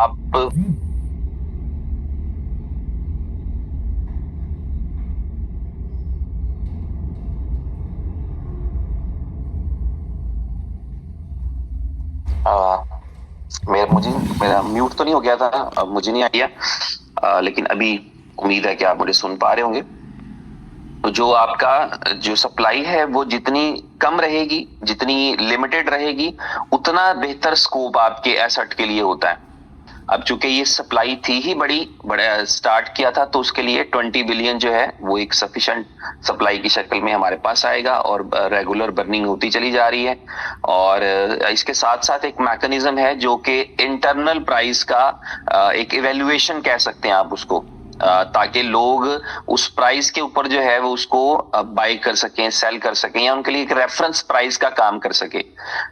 आप आ, मेरा म्यूट तो नहीं हो गया था, अब मुझे नहीं आइडिया, लेकिन अभी उम्मीद है कि आप मुझे सुन पा रहे होंगे। तो जो आपका जो सप्लाई है वो जितनी कम रहेगी, जितनी लिमिटेड रहेगी, उतना बेहतर स्कोप आपके एसेट के लिए होता है। अब चूंकि ये सप्लाई थी ही बड़ा स्टार्ट किया था, तो उसके लिए 20 बिलियन जो है वो एक सफिशिएंट सप्लाई की शक्ल में हमारे पास आएगा और रेगुलर बर्निंग होती चली जा रही है। और इसके साथ साथ एक मैकेनिज्म है जो कि इंटरनल प्राइस का एक इवेल्युएशन कह सकते हैं आप उसको, ताकि लोग उस प्राइस के ऊपर जो है वो उसको बाई कर सकें, सेल कर सकें, या उनके लिए एक रेफरेंस प्राइस का काम कर सके,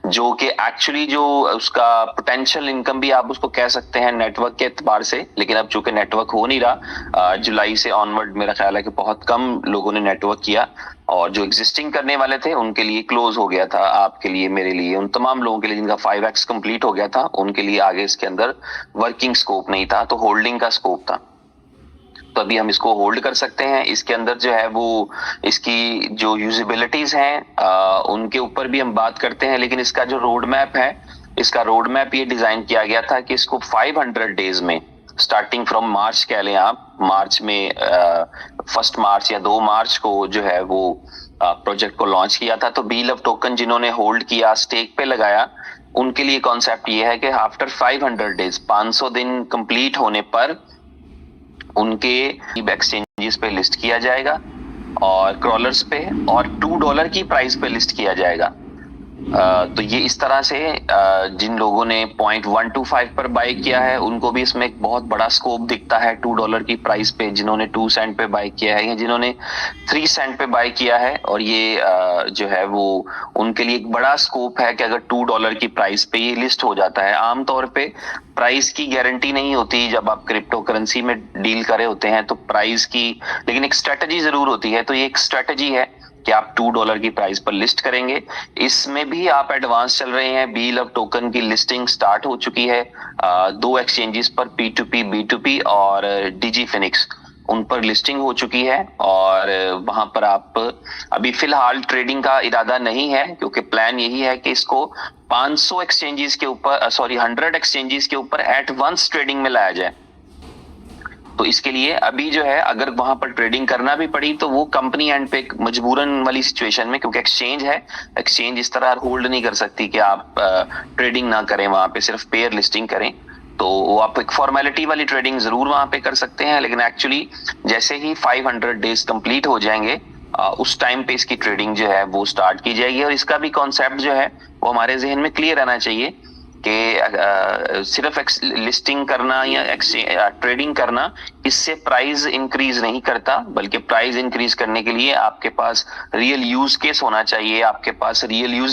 जो कि एक्चुअली जो उसका पोटेंशियल इनकम भी आप उसको कह सकते हैं नेटवर्क के एतबार से। लेकिन अब चूंकि नेटवर्क हो नहीं रहा, जुलाई से ऑनवर्ड मेरा ख्याल है कि बहुत कम लोगों ने नेटवर्क किया, और जो एग्जिस्टिंग करने वाले थे उनके लिए क्लोज हो गया था। आपके लिए, मेरे लिए, उन तमाम लोगों के लिए जिनका 5x कंप्लीट हो गया था, उनके लिए आगे इसके अंदर वर्किंग स्कोप नहीं था, तो होल्डिंग का स्कोप था। तो अभी हम इसको होल्ड कर सकते हैं। इसके अंदर जो है वो इसकी जो यूजिबिलिटीज हैं, उनके ऊपर भी हम बात करते हैं। लेकिन इसका जो रोड मैप है, इसका रोड मैप ये डिजाइन किया गया था कि इसको 500 डेज में, स्टार्टिंग फ्रॉम मार्च कह लें आप, मार्च में 1 मार्च या 2 मार्च को जो है वो प्रोजेक्ट को लॉन्च किया था। तो बी लव टोकन जिन्होंने होल्ड किया, स्टेक पे लगाया, उनके लिए कॉन्सेप्ट ये है कि आफ्टर 500 डेज, 500 दिन कंप्लीट होने पर उनके एक्सचेंजेस पे लिस्ट किया जाएगा और क्रॉलर्स पे, और $2 की प्राइस पे लिस्ट किया जाएगा। तो ये इस तरह से जिन लोगों ने 0.125 पर बाय किया है उनको भी इसमें एक बहुत बड़ा स्कोप दिखता है $2 की प्राइस पे। जिन्होंने 2 सेंट पे बाय किया है या जिन्होंने 3 सेंट पे बाय किया है, और ये जो है वो उनके लिए एक बड़ा स्कोप है कि अगर $2 की प्राइस पे ये लिस्ट हो जाता है। आमतौर पे प्राइस की गारंटी नहीं होती जब आप क्रिप्टो करेंसी में डील करे होते हैं, तो प्राइस की, लेकिन एक स्ट्रेटजी जरूर होती है। तो ये एक स्ट्रेटजी है कि आप $2 की प्राइस पर लिस्ट करेंगे। इसमें भी आप एडवांस चल रहे हैं। बी लव टोकन की लिस्टिंग स्टार्ट हो चुकी है 2 एक्सचेंजेस पर, P2P B2P और डिजी फिनिक्स, उन पर लिस्टिंग हो चुकी है। और वहां पर आप अभी फिलहाल ट्रेडिंग का इरादा नहीं है, क्योंकि प्लान यही है कि इसको 500 एक्सचेंजेस के ऊपर, सॉरी 100 एक्सचेंजेस के ऊपर एट वंस ट्रेडिंग में लाया जाए। तो इसके लिए अभी जो है अगर वहां पर ट्रेडिंग करना भी पड़ी तो वो कंपनी एंड पे मजबूरन वाली सिचुएशन में, क्योंकि एक्सचेंज है, एक्सचेंज इस तरह होल्ड नहीं कर सकती कि आप ट्रेडिंग ना करें, वहां पे सिर्फ पेयर लिस्टिंग करें। तो वो आप एक फॉर्मेलिटी वाली ट्रेडिंग जरूर वहां पे कर सकते हैं, लेकिन एक्चुअली जैसे ही 500 डेज कंप्लीट हो जाएंगे, उस टाइम पे इसकी ट्रेडिंग जो है वो स्टार्ट की जाएगी। और इसका भी कॉन्सेप्ट जो है वो हमारे जहन में क्लियर रहना चाहिए कि सिर्फ लिस्टिंग करना या ट्रेडिंग करना इससे प्राइस इंक्रीज नहीं करता, बल्कि प्राइस इंक्रीज करने के लिए आपके पास रियल यूज केस होना चाहिए, आपके पास रियल यूज